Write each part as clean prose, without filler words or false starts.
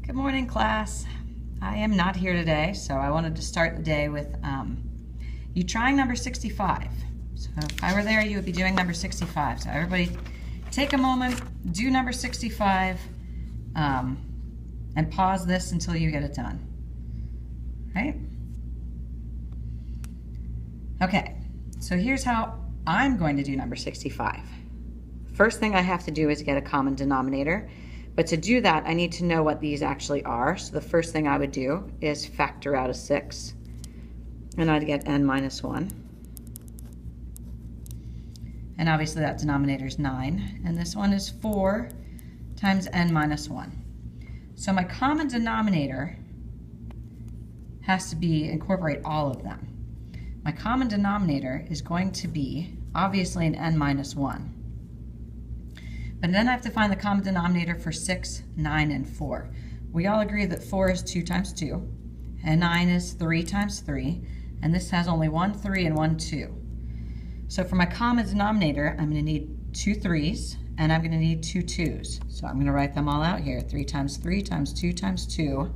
Good morning, class. I am not here today, so I wanted to start the day with you trying number 65. So if I were there, you would be doing number 65. So everybody take a moment, do number 65, and pause this until you get it done. Right? Okay, so here's how I'm going to do number 65. First thing I have to do is get a common denominator. But to do that, I need to know what these actually are. So the first thing I would do is factor out a 6. And I'd get n minus 1. And obviously that denominator is 9. And this one is 4 times n minus 1. So my common denominator has to incorporate all of them. My common denominator is going to be obviously an n minus 1. But then I have to find the common denominator for 6, 9, and 4. We all agree that 4 is 2 times 2, and 9 is 3 times 3, and this has only 1 3 and 1 2. So for my common denominator, I'm going to need 2 3s, and I'm going to need 2 2s. So I'm going to write them all out here. 3 times 3 times 2 times 2,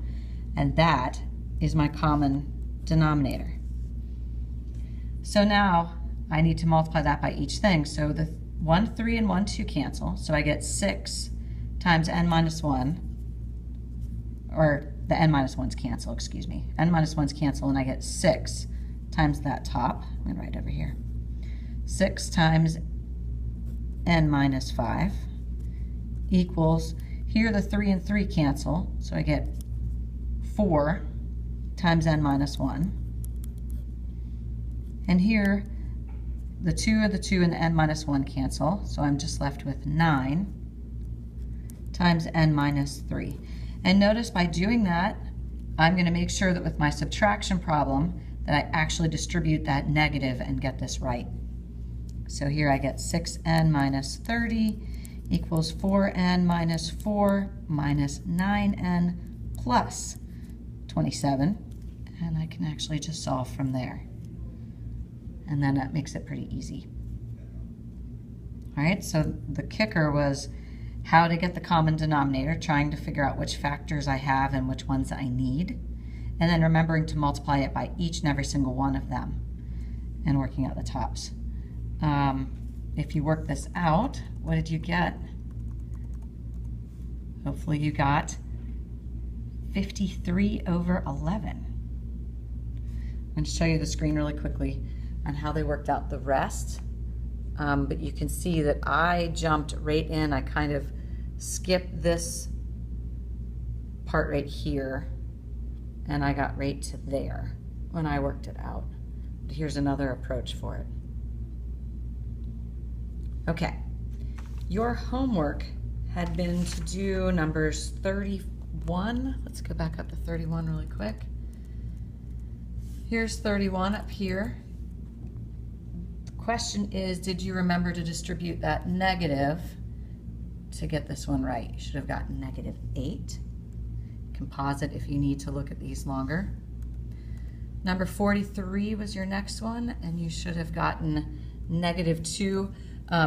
and that is my common denominator. So now I need to multiply that by each thing. So the 1 3 and 1 2 cancel, so I get 6 times n minus 1, or the n minus 1's cancel, excuse me. N minus 1's cancel, and I get 6 times that top. I'm going to write over here. 6 times n minus 5 equals, here the 3 and 3 cancel, so I get 4 times n minus 1. And here, the 2 of the 2 and the n minus 1 cancel, so I'm just left with 9 times n minus 3. And notice by doing that, I'm going to make sure that with my subtraction problem that I actually distribute that negative and get this right. So here I get 6n minus 30 equals 4n minus 4 minus 9n plus 27. And I can actually just solve from there. And then that makes it pretty easy. All right, so the kicker was how to get the common denominator, trying to figure out which factors I have and which ones I need, and then remembering to multiply it by each and every single one of them and working out the tops. If you work this out, what did you get? Hopefully you got 53 over 11. I'm going to show you the screen really quickly on how they worked out the rest. But you can see that I jumped right in. I kind of skipped this part right here, and I got right to there when I worked it out. But here's another approach for it. Okay, your homework had been to do numbers 31. Let's go back up to 31 really quick. Here's 31 up here. Question is, did you remember to distribute that negative to get this one right? You should have gotten negative 8. You can pause it if you need to look at these longer. Number 43 was your next one, and you should have gotten negative 2.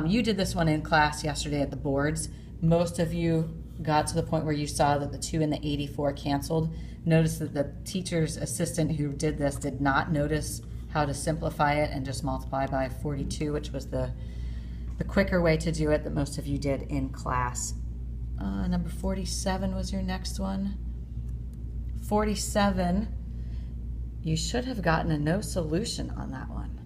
You did this one in class yesterday at the boards. Most of you got to the point where you saw that the 2 and the 84 canceled. Notice that the teacher's assistant who did this did not notice how to simplify it and just multiply by 42, which was the quicker way to do it that most of you did in class. Number 47 was your next one. 47, you should have gotten a no solution on that one.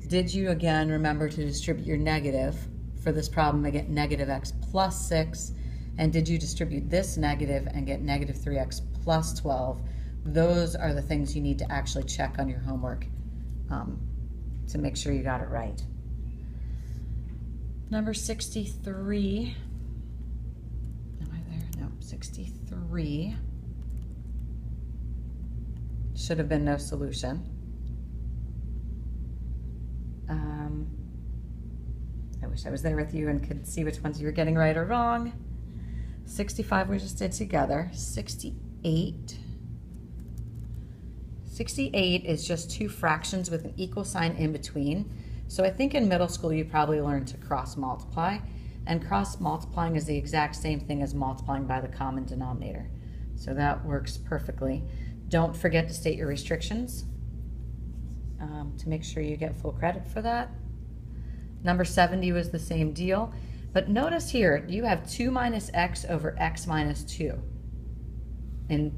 Did you again remember to distribute your negative? For this problem, I get negative x plus 6. And did you distribute this negative and get negative 3x plus 12? Those are the things you need to actually check on your homework to make sure you got it right. Number 63. Am I there? No, 63. Should have been no solution. I wish I was there with you and could see which ones you were getting right or wrong. 65 we just did together. 68. 68 is just two fractions with an equal sign in between. So I think in middle school you probably learned to cross multiply. And cross multiplying is the exact same thing as multiplying by the common denominator. So that works perfectly. Don't forget to state your restrictions to make sure you get full credit for that. Number 70 was the same deal. But notice here, you have 2 minus x over x minus 2. And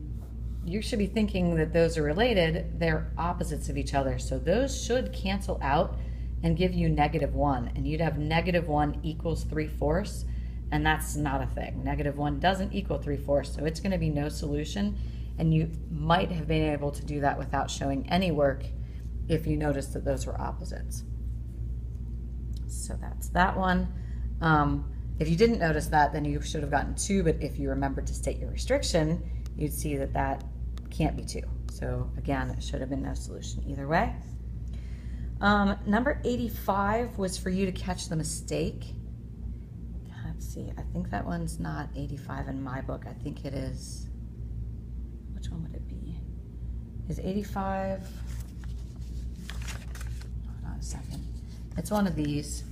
you should be thinking that those are related. They're opposites of each other. So those should cancel out and give you -1. And you'd have -1 equals 3/4. And that's not a thing. -1 doesn't equal 3/4. So it's going to be no solution. And you might have been able to do that without showing any work if you noticed that those were opposites. So that's that one. If you didn't notice that, then you should have gotten 2, but if you remembered to state your restriction, you'd see that that can't be 2. So again, it should have been no solution either way. Number 85 was for you to catch the mistake. Let's see, I think that one's not 85 in my book. I think it is, which one would it be? Is 85, hold on a second. It's one of these.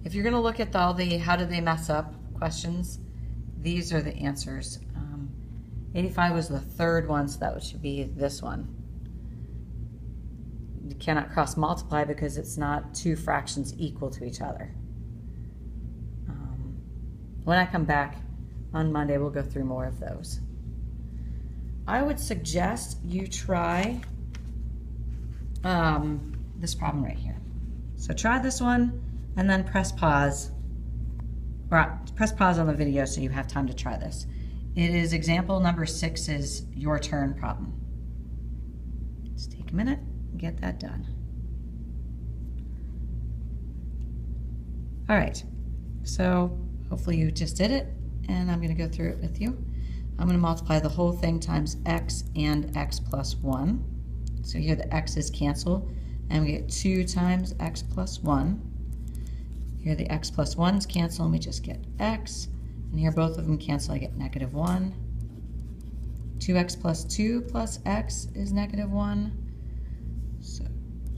If you're gonna look at all the how did they mess up questions, these are the answers. 85 was the third one, so that should be this one. You cannot cross multiply because it's not 2 fractions equal to each other. When I come back on Monday, we'll go through more of those. I would suggest you try this problem right here. So try this one and then press pause, or press pause on the video so you have time to try this. It is example number 6's your turn problem. Just take a minute and get that done. All right, so hopefully you just did it, and I'm going to go through it with you. I'm going to multiply the whole thing times x and x plus 1. So here the x's cancel, and we get 2 times x plus 1. Here the x plus 1's cancel, and we just get x. And here both of them cancel, I get -1. 2x plus 2 plus x is -1. So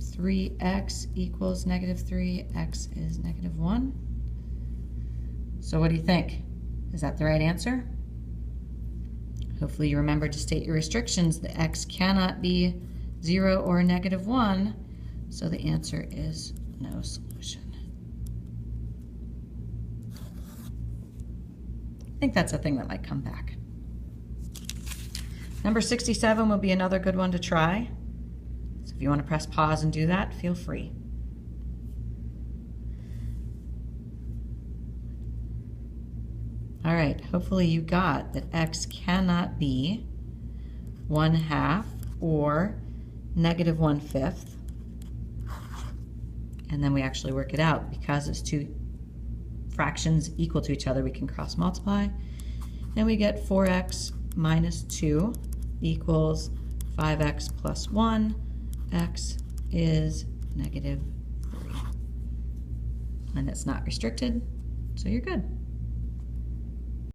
3x equals -3, x is -1. So what do you think? Is that the right answer? Hopefully you remember to state your restrictions. The x cannot be 0 or -1, so the answer is no solution. I think that's a thing that might come back. Number 67 will be another good one to try. So if you want to press pause and do that, feel free. All right, hopefully you got that x cannot be 1/2 or -1/5. And then we actually work it out. Because it's 2 fractions equal to each other, we can cross multiply. And we get 4x minus 2 equals 5x plus 1. X is -3. And it's not restricted, so you're good.